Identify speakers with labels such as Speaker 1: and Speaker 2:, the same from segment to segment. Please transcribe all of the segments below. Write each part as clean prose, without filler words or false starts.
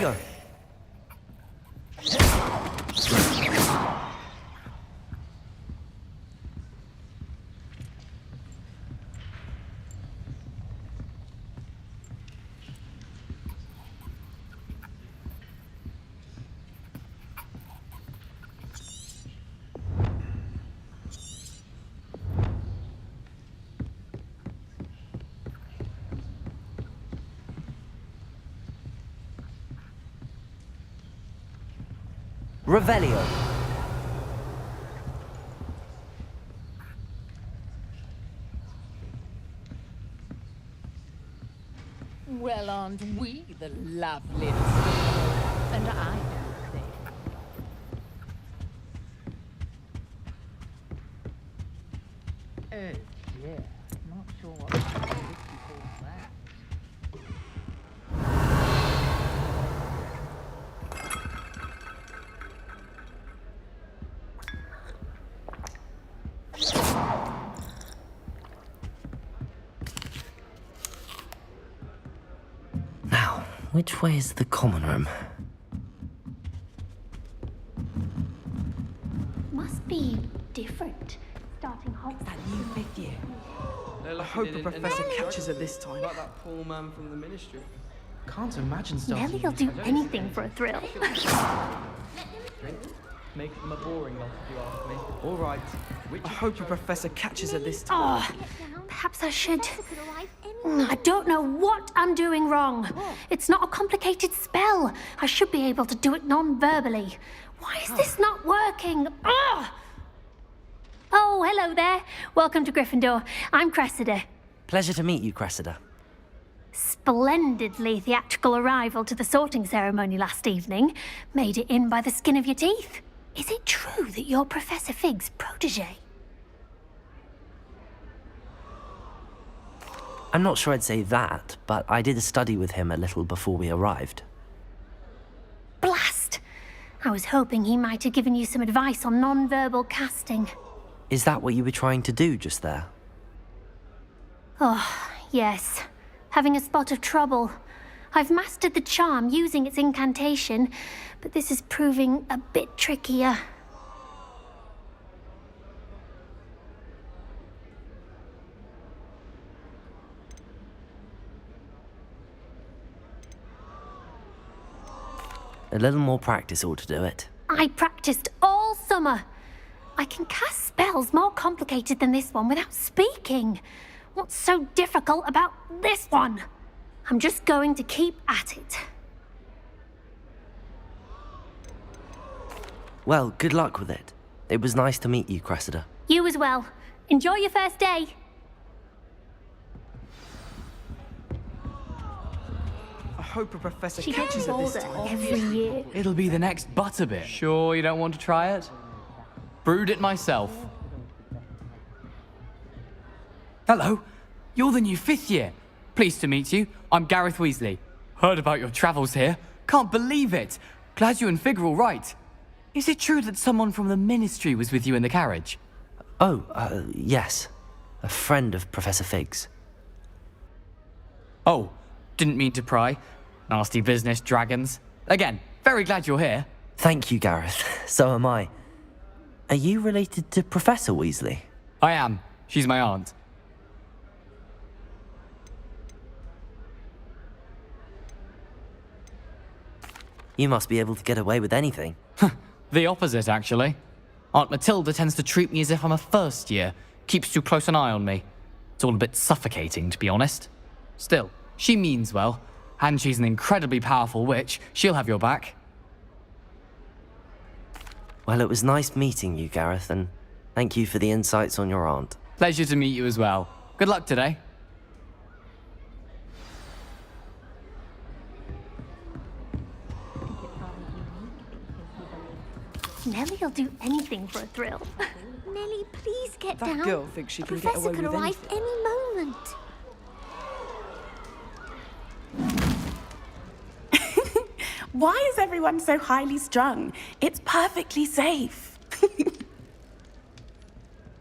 Speaker 1: go. Revelio.
Speaker 2: Well, aren't we the loveliest? And I don't think. Oh, yeah. Not sure what the hell you call that.
Speaker 1: Now, which way is the common room?
Speaker 3: Must be different. Starting hot.
Speaker 4: That new fifth year.
Speaker 5: I
Speaker 4: hope the professor catches her this time.
Speaker 5: Like that poor man from the ministry.
Speaker 4: Can't imagine starting.
Speaker 3: Nelly'll do anything for a thrill.
Speaker 5: Make them a boring lot if you ask me.
Speaker 4: All right. I hope the professor catches her this time.
Speaker 3: Oh, perhaps I should. I don't know what I'm doing wrong. It's not a complicated spell. I should be able to do it non-verbally. Why is this not working? Ugh! Oh, hello there. Welcome to Gryffindor. I'm Cressida.
Speaker 1: Pleasure to meet you, Cressida.
Speaker 3: Splendidly theatrical arrival to the sorting ceremony last evening. Made it in by the skin of your teeth. Is it true that you're Professor Fig's protege?
Speaker 1: I'm not sure I'd say that, but I did study with him a little before we arrived.
Speaker 3: Blast! I was hoping he might have given you some advice on non-verbal casting.
Speaker 1: Is that what you were trying to do just there?
Speaker 3: Oh, yes. Having a spot of trouble. I've mastered the charm using its incantation, but this is proving a bit trickier.
Speaker 1: A little more practice ought to do it.
Speaker 3: I practiced all summer. I can cast spells more complicated than this one without speaking. What's so difficult about this one? I'm just going to keep at it.
Speaker 1: Well, good luck with it. It was nice to meet you, Cressida.
Speaker 3: You as well. Enjoy your first day.
Speaker 4: I hope the professor
Speaker 3: She gets
Speaker 4: catches her this
Speaker 3: older
Speaker 4: time.
Speaker 3: every year.
Speaker 6: It'll be the next butterbit. Sure you don't want to try it? Brewed it myself. Hello, you're the new fifth year. Pleased to meet you. I'm Gareth Weasley. Heard about your travels here. Can't believe it. Glad you and Fig are all right. Is it true that someone from the ministry was with you in the carriage?
Speaker 1: Oh, yes. A friend of Professor Fig's.
Speaker 6: Oh, didn't mean to pry. Nasty business, dragons. Again, very glad you're here.
Speaker 1: Thank you, Gareth. So am I. Are you related to Professor Weasley?
Speaker 6: I am. She's my aunt.
Speaker 1: You must be able to get away with anything.
Speaker 6: The opposite, actually. Aunt Matilda tends to treat me as if I'm a first year. Keeps too close an eye on me. It's all a bit suffocating, to be honest. Still, she means well. And she's an incredibly powerful witch. She'll have your back.
Speaker 1: Well, it was nice meeting you, Gareth, and thank you for the insights on your aunt.
Speaker 6: Pleasure to meet you as well. Good luck today.
Speaker 3: Nelly'll do anything for a thrill.
Speaker 7: Nelly, please get
Speaker 4: That
Speaker 7: down.
Speaker 4: girl thinks she
Speaker 7: The
Speaker 4: can get
Speaker 7: professor
Speaker 4: away
Speaker 7: could
Speaker 4: with
Speaker 7: arrive
Speaker 4: anything.
Speaker 7: any moment.
Speaker 8: Why is everyone so highly strung? It's perfectly safe.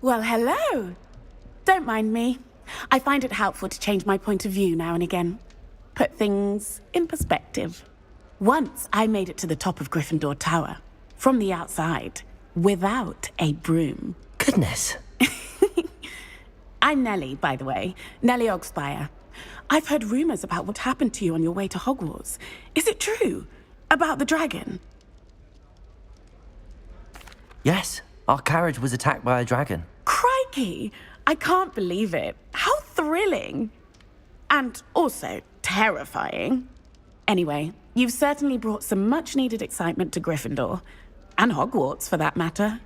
Speaker 8: Well, hello. Don't mind me. I find it helpful to change my point of view now and again. Put things in perspective. Once I made it to the top of Gryffindor Tower, from the outside, without a broom.
Speaker 1: Goodness.
Speaker 8: I'm Nellie, by the way. Nellie Ogspire. I've heard rumors about what happened to you on your way to Hogwarts. Is it true? About the dragon?
Speaker 1: Yes, our carriage was attacked by a dragon.
Speaker 8: Crikey! I can't believe it. How thrilling! And also terrifying. Anyway, you've certainly brought some much-needed excitement to Gryffindor. And Hogwarts, for that matter.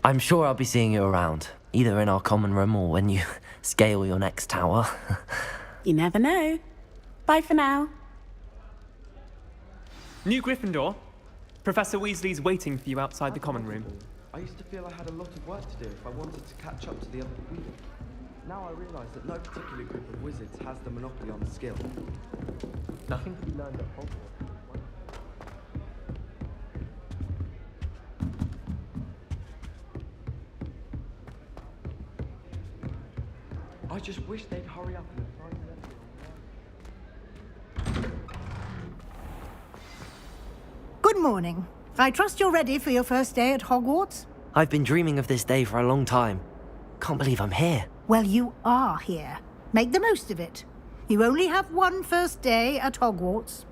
Speaker 1: I'm sure I'll be seeing you around, either in our common room or when you scale your next tower.
Speaker 8: You never know. Bye for now.
Speaker 4: New Gryffindor. Professor Weasley's waiting for you outside the common room.
Speaker 5: I used to feel I had a lot of work to do if I wanted to catch up to the other Weasley. Now I realise that no particular group of wizards has the monopoly on skill. Nothing to be learned at Hogwarts. I just wish they'd hurry up and apply the
Speaker 9: Good morning. I trust you're ready for your first day at Hogwarts?
Speaker 1: I've been dreaming of this day for a long time. Can't believe I'm here.
Speaker 9: Well, you are here. Make the most of it. You only have one first day at Hogwarts.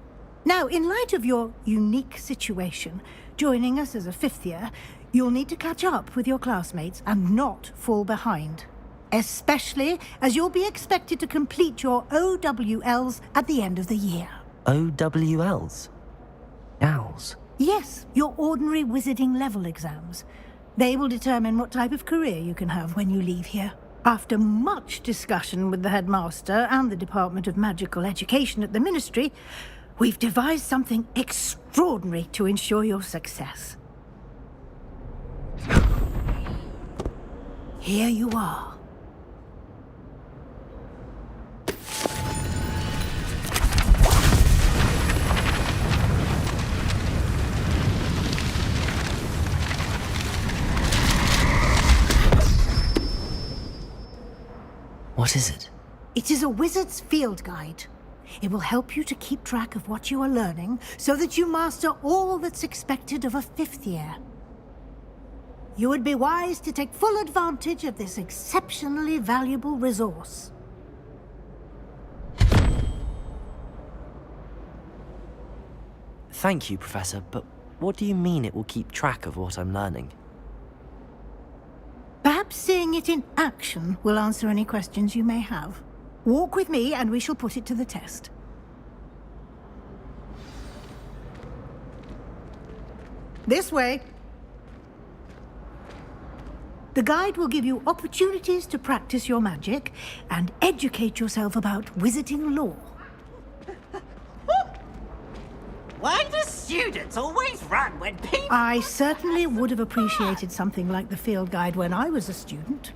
Speaker 9: Now, in light of your unique situation, joining us as a fifth year, you'll need to catch up with your classmates and not fall behind. Especially as you'll be expected to complete your OWLs at the end of the year.
Speaker 1: OWLs? Owls?
Speaker 9: Yes, your ordinary wizarding level exams. They will determine what type of career you can have when you leave here. After much discussion with the headmaster and the Department of Magical Education at the Ministry, we've devised something extraordinary to ensure your success. Here you are.
Speaker 1: What is it?
Speaker 9: It is a wizard's field guide. It will help you to keep track of what you are learning so that you master all that's expected of a fifth year. You would be wise to take full advantage of this exceptionally valuable resource.
Speaker 1: Thank you, Professor, but what do you mean it will keep track of what I'm learning?
Speaker 9: Perhaps seeing it in action will answer any questions you may have. Walk with me and we shall put it to the test. This way. The guide will give you opportunities to practice your magic and educate yourself about wizarding lore.
Speaker 10: Why do students always run when people...
Speaker 9: I certainly would have appreciated something like the field guide when I was a student.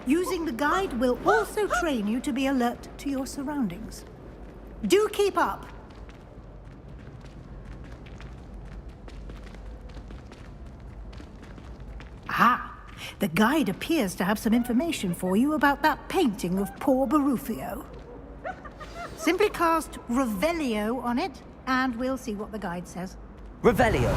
Speaker 9: Using the guide will also train you to be alert to your surroundings. Do keep up. Ah, the guide appears to have some information for you about that painting of poor Barufio. Simply cast Revelio on it, and we'll see what the guide says.
Speaker 1: Revelio!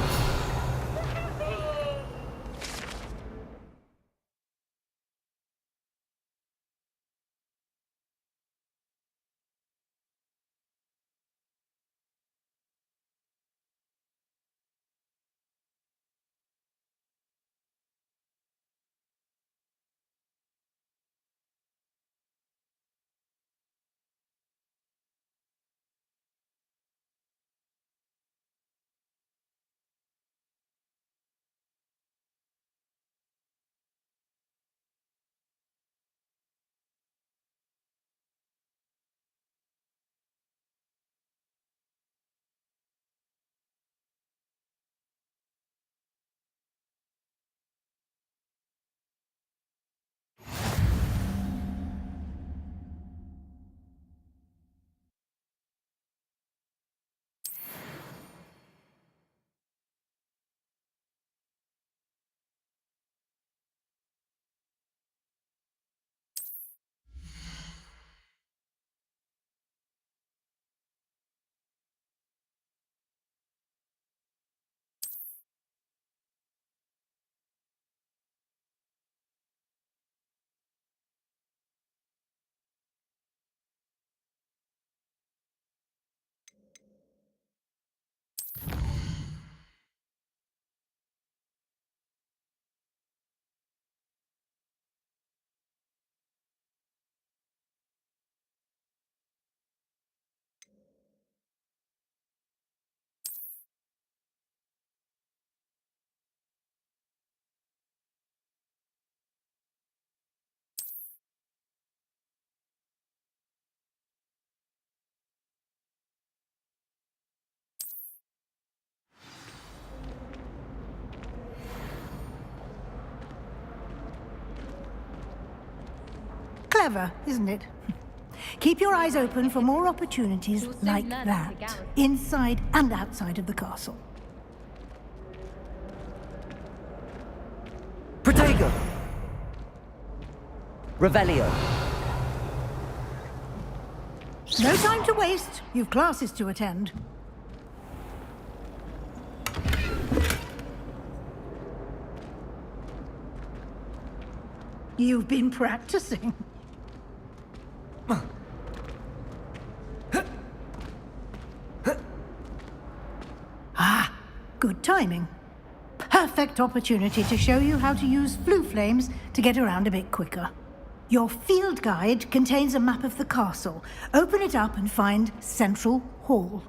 Speaker 9: Clever, isn't it? Keep your eyes open for more opportunities like that, inside and outside of the castle.
Speaker 1: Protego! Revelio.
Speaker 9: No time to waste. You've classes to attend. You've been practicing. Ah, good timing. Perfect opportunity to show you how to use flue flames to get around a bit quicker. Your field guide contains a map of the castle. Open it up and find Central Hall.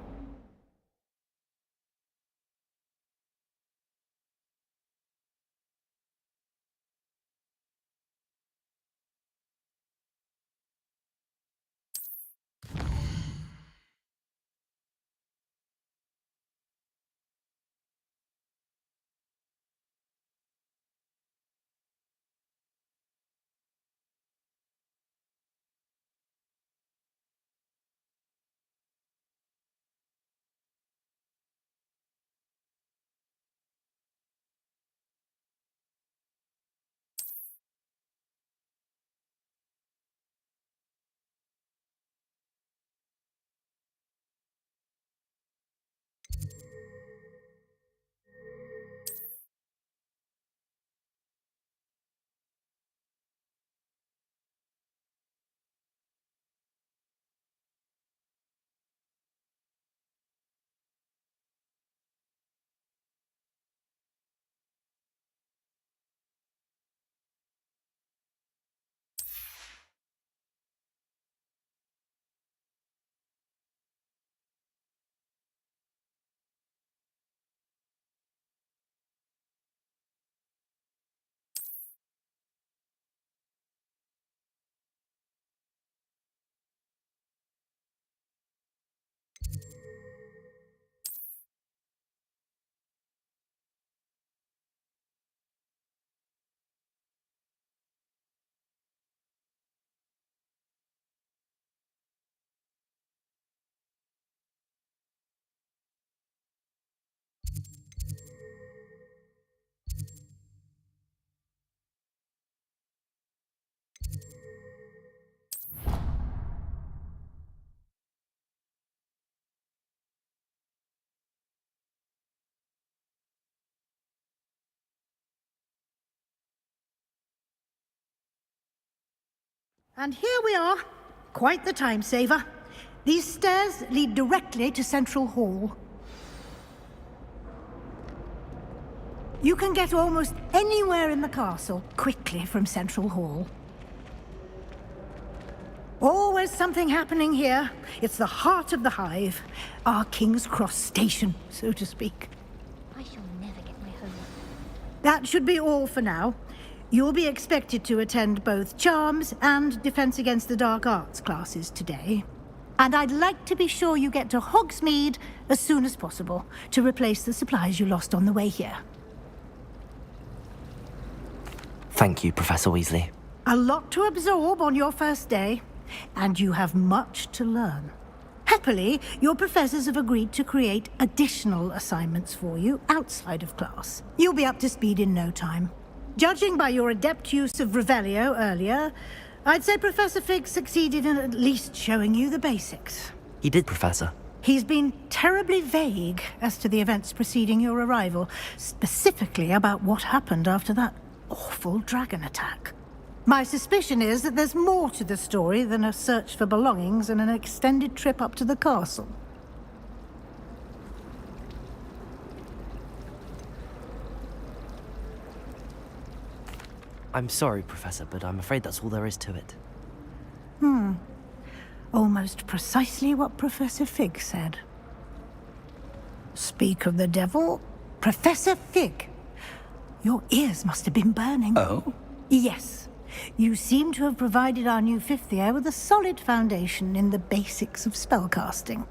Speaker 9: And here we are. Quite the time saver. These stairs lead directly to Central Hall. You can get almost anywhere in the castle quickly from Central Hall. Always something happening here. It's the heart of the hive. Our King's Cross station, so to speak.
Speaker 7: I shall never get my home.
Speaker 9: That should be all for now. You'll be expected to attend both Charms and Defense Against the Dark Arts classes today. And I'd like to be sure you get to Hogsmeade as soon as possible to replace the supplies you lost on the way here.
Speaker 1: Thank you, Professor Weasley.
Speaker 9: A lot to absorb on your first day, and you have much to learn. Happily, your professors have agreed to create additional assignments for you outside of class. You'll be up to speed in no time. Judging by your adept use of Revelio earlier, I'd say Professor Fig succeeded in at least showing you the basics.
Speaker 1: He did, Professor.
Speaker 9: He's been terribly vague as to the events preceding your arrival, specifically about what happened after that awful dragon attack. My suspicion is that there's more to the story than a search for belongings and an extended trip up to the castle.
Speaker 1: I'm sorry, Professor, but I'm afraid that's all there is to it.
Speaker 9: Almost precisely what Professor Fig said. Speak of the devil, Professor Fig. Your ears must have been burning.
Speaker 11: Oh?
Speaker 9: Yes. You seem to have provided our new fifth year with a solid foundation in the basics of spellcasting.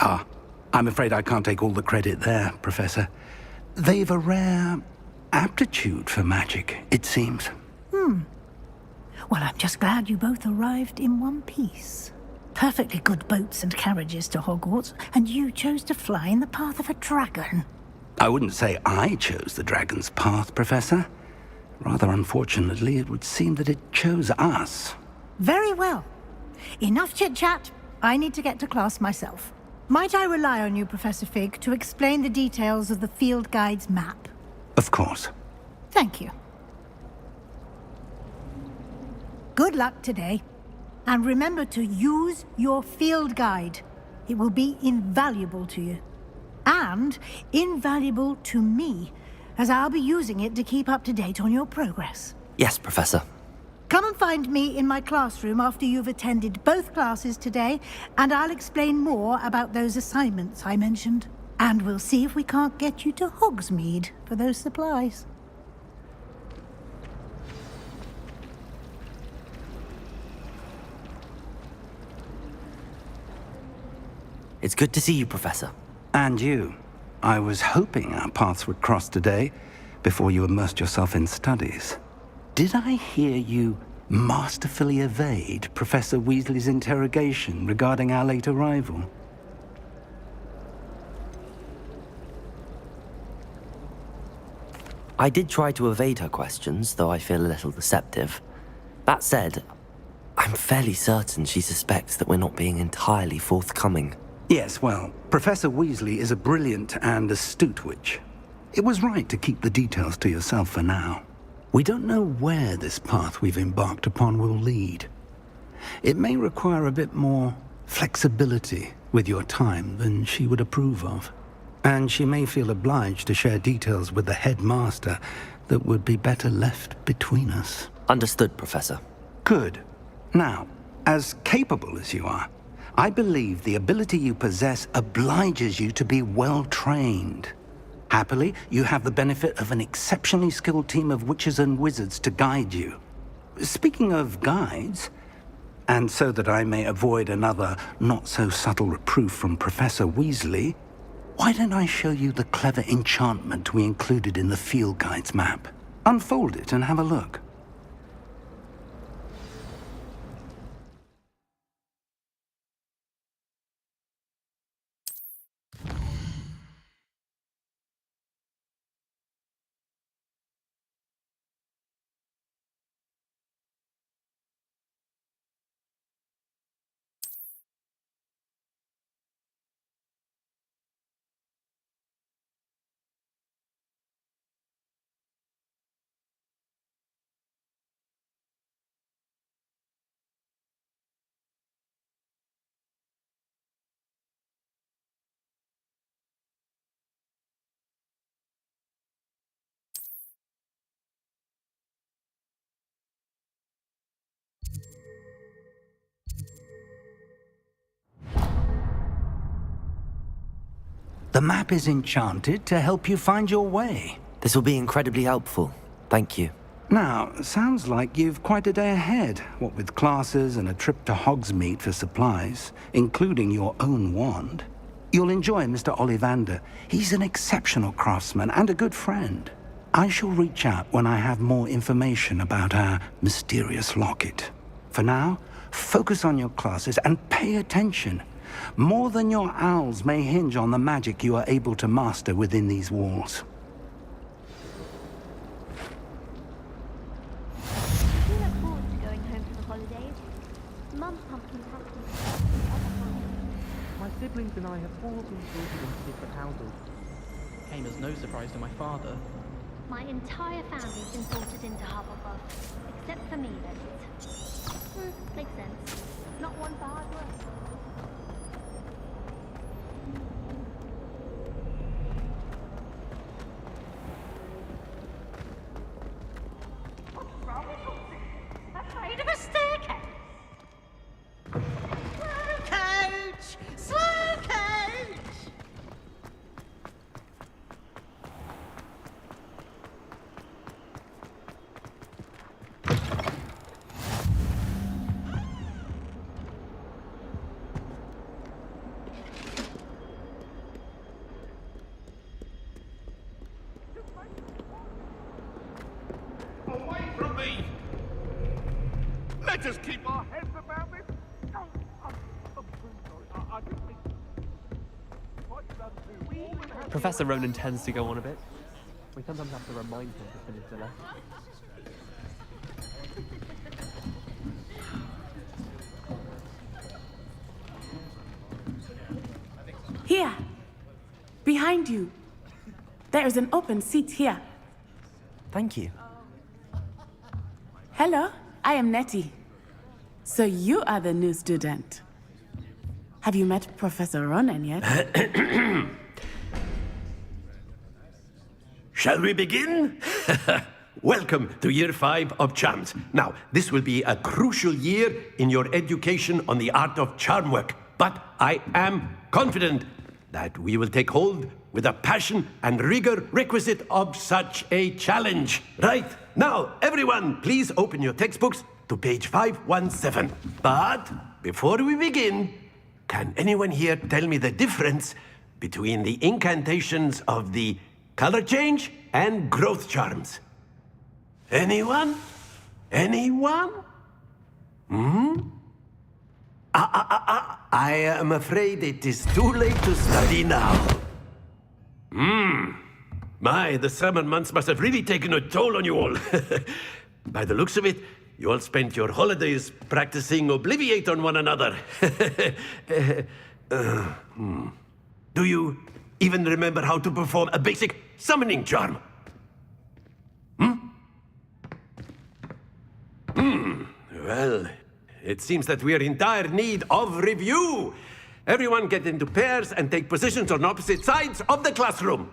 Speaker 11: Ah, I'm afraid I can't take all the credit there, Professor. They've a rare aptitude for magic, it seems.
Speaker 9: Well, I'm just glad you both arrived in one piece. Perfectly good boats and carriages to Hogwarts, and you chose to fly in the path of a dragon.
Speaker 11: I wouldn't say I chose the dragon's path, Professor. Rather unfortunately, it would seem that it chose us.
Speaker 9: Very well. Enough chit-chat. I need to get to class myself. Might I rely on you, Professor Fig, to explain the details of the field guide's map?
Speaker 11: Of course.
Speaker 9: Thank you. Good luck today. And remember to use your field guide. It will be invaluable to you. And invaluable to me, as I'll be using it to keep up to date on your progress.
Speaker 1: Yes, Professor.
Speaker 9: Come and find me in my classroom after you've attended both classes today, and I'll explain more about those assignments I mentioned. And we'll see if we can't get you to Hogsmeade for those supplies.
Speaker 1: It's good to see you, Professor.
Speaker 11: And you. I was hoping our paths would cross today, before you immersed yourself in studies. Did I hear you masterfully evade Professor Weasley's interrogation regarding our late arrival?
Speaker 1: I did try to evade her questions, though I feel a little deceptive. That said, I'm fairly certain she suspects that we're not being entirely forthcoming.
Speaker 11: Yes, well, Professor Weasley is a brilliant and astute witch. It was right to keep the details to yourself for now. We don't know where this path we've embarked upon will lead. It may require a bit more flexibility with your time than she would approve of. And she may feel obliged to share details with the headmaster that would be better left between us.
Speaker 1: Understood, Professor.
Speaker 11: Good. Now, as capable as you are, I believe the ability you possess obliges you to be well-trained. Happily, you have the benefit of an exceptionally skilled team of witches and wizards to guide you. Speaking of guides, and so that I may avoid another not-so-subtle reproof from Professor Weasley, why don't I show you the clever enchantment we included in the field guide's map? Unfold it and have a look. The map is enchanted to help you find your way.
Speaker 1: This will be incredibly helpful. Thank you.
Speaker 11: Now, sounds like you've quite a day ahead, what with classes and a trip to Hogsmeade for supplies, including your own wand. You'll enjoy Mr. Ollivander. He's an exceptional craftsman and a good friend. I shall reach out when I have more information about our mysterious locket. For now, focus on your classes and pay attention. More than your owls may hinge on the magic you are able to master within these walls.
Speaker 7: I do look forward to going home for the holidays. Mum's pumpkin patch.
Speaker 5: My siblings and I have all been sorted into different houses.
Speaker 12: Came as no surprise to my father.
Speaker 7: My entire family's been sorted into Hufflepuff. Except for me, that is. Makes sense. Not one for hard work.
Speaker 10: Afraid of a staircase? Slow coach! Slow coach!
Speaker 13: Let us keep our heads about this. I'm very sorry. I didn't think... Quite done too.
Speaker 4: Professor Ronan tends to go on a bit. We sometimes have to remind him to finish the lesson.
Speaker 8: Here. Behind you. There is an open seat here.
Speaker 1: Thank you.
Speaker 8: Hello, I am Nettie. So you are the new student. Have you met Professor Ronan yet?
Speaker 14: Shall we begin? Welcome to Year 5 of Charms. Now, this will be a crucial year in your education on the art of charm work. But I am confident that we will take hold with the passion and rigor requisite of such a challenge. Right, now, everyone, please open your textbooks to page 517. But before we begin, can anyone here tell me the difference between the incantations of the color change and growth charms? Anyone? Anyone? I am afraid it is too late to study now. My, the summer months must have really taken a toll on you all. By the looks of it, you all spent your holidays practicing Obliviate on one another. Do you even remember how to perform a basic summoning charm? Well, it seems that we are in dire need of review. Everyone get into pairs and take positions on opposite sides of the classroom.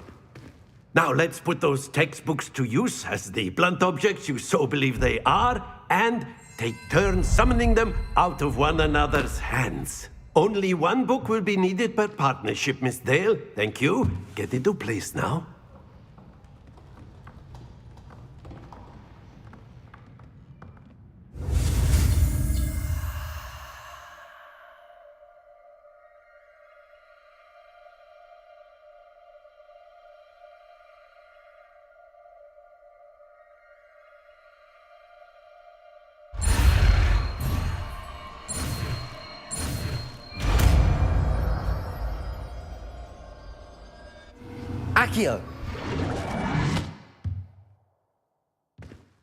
Speaker 14: Now let's put those textbooks to use as the blunt objects you so believe they are, and take turns summoning them out of one another's hands. Only one book will be needed per partnership, Miss Dale. Thank you. Get into place now.
Speaker 1: Accio!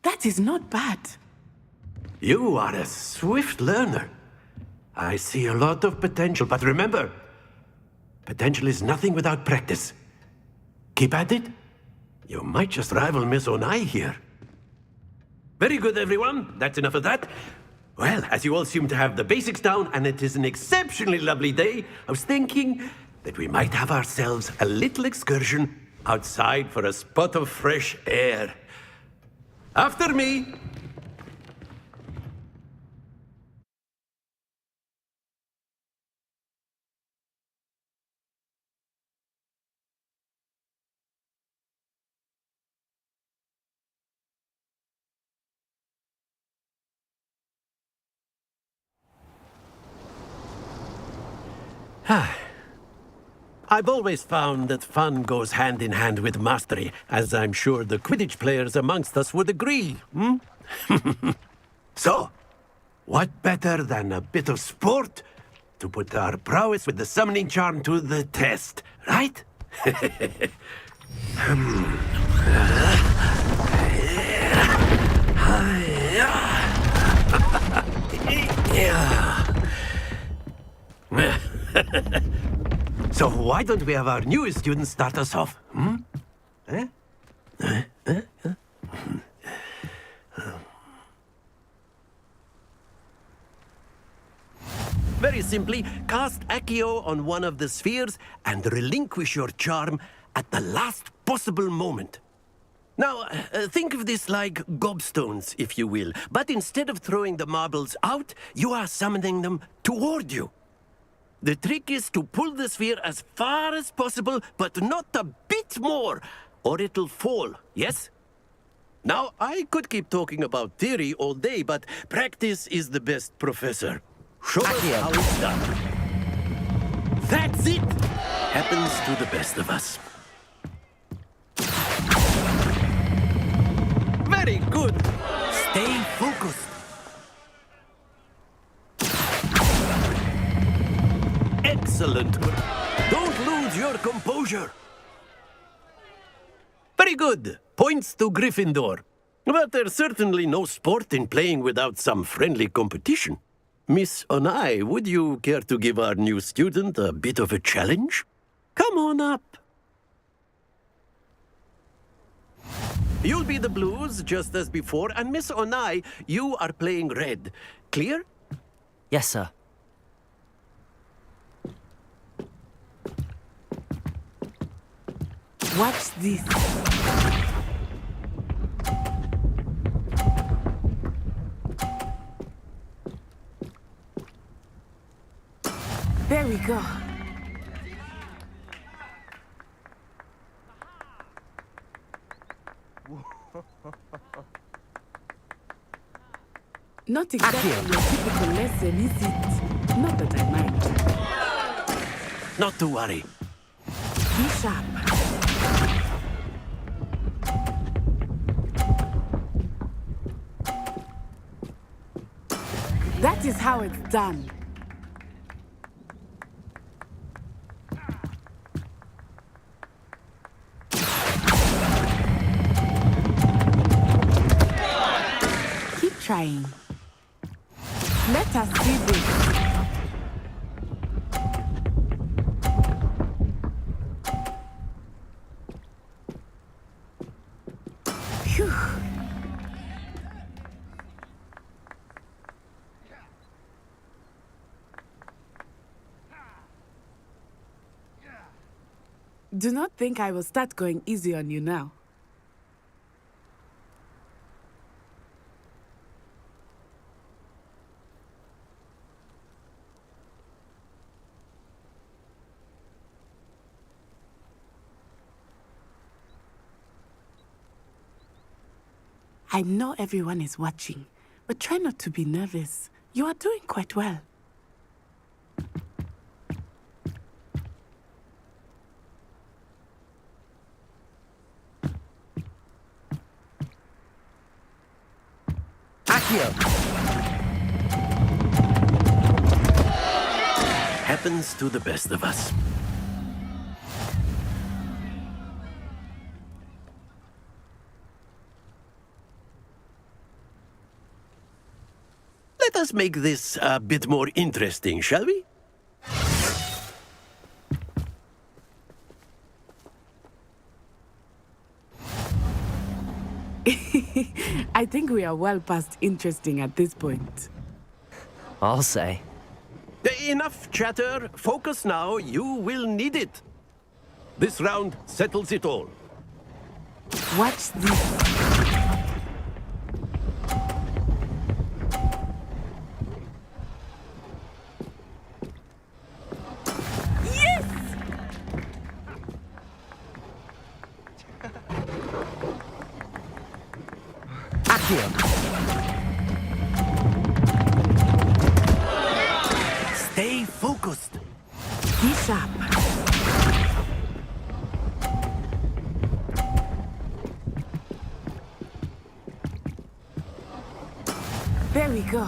Speaker 8: That is not bad.
Speaker 14: You are a swift learner. I see a lot of potential, but remember, potential is nothing without practice. Keep at it. You might just rival Miss Onai here. Very good, everyone. That's enough of that. Well, as you all seem to have the basics down, and it is an exceptionally lovely day, I was thinking that we might have ourselves a little excursion outside for a spot of fresh air. After me! I've always found that fun goes hand in hand with mastery, as I'm sure the Quidditch players amongst us would agree, So, what better than a bit of sport to put our prowess with the summoning charm to the test, right? So why don't we have our newest student start us off? Very simply, cast Accio on one of the spheres and relinquish your charm at the last possible moment. Now, think of this like gobstones, if you will. But instead of throwing the marbles out, you are summoning them toward you. The trick is to pull the sphere as far as possible, but not a bit more, or it'll fall, yes? Now, I could keep talking about theory all day, but practice is the best professor. Show us how it's done. That's it! Happens to the best of us. Very good! Stay focused. Excellent. Don't lose your composure. Very good. Points to Gryffindor. But there's certainly no sport in playing without some friendly competition. Miss Onai, would you care to give our new student a bit of a challenge? Come on up. You'll be the blues, just as before, and Miss Onai, you are playing red. Clear?
Speaker 1: Yes, sir.
Speaker 8: Watch this. There we go. Not exactly your typical lesson, is it? Not that I mind.
Speaker 14: Not to worry.
Speaker 8: Be sharp. That is how it's done. Keep trying. Let us see this. Phew. Do not think I will start going easy on you now. I know everyone is watching, but try not to be nervous. You are doing quite well.
Speaker 1: Accio!
Speaker 14: Happens to the best of us. Let us make this a bit more interesting, shall we?
Speaker 8: I think we are well past interesting at this point.
Speaker 1: I'll say.
Speaker 14: Enough chatter. Focus now. You will need it. This round settles it all.
Speaker 8: Watch this.
Speaker 14: Stay focused.
Speaker 8: Be sharp. There we go.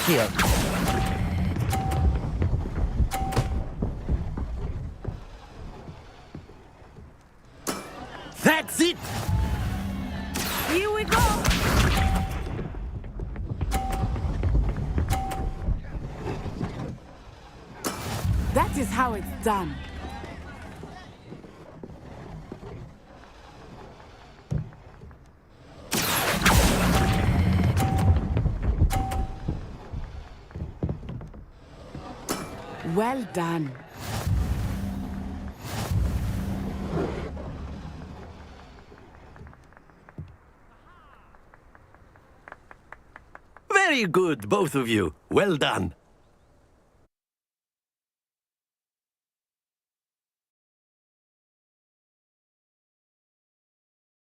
Speaker 1: Accio.
Speaker 14: That's it!
Speaker 8: Here we go! That is how it's done. Well done.
Speaker 14: Very good, both of you. Well done.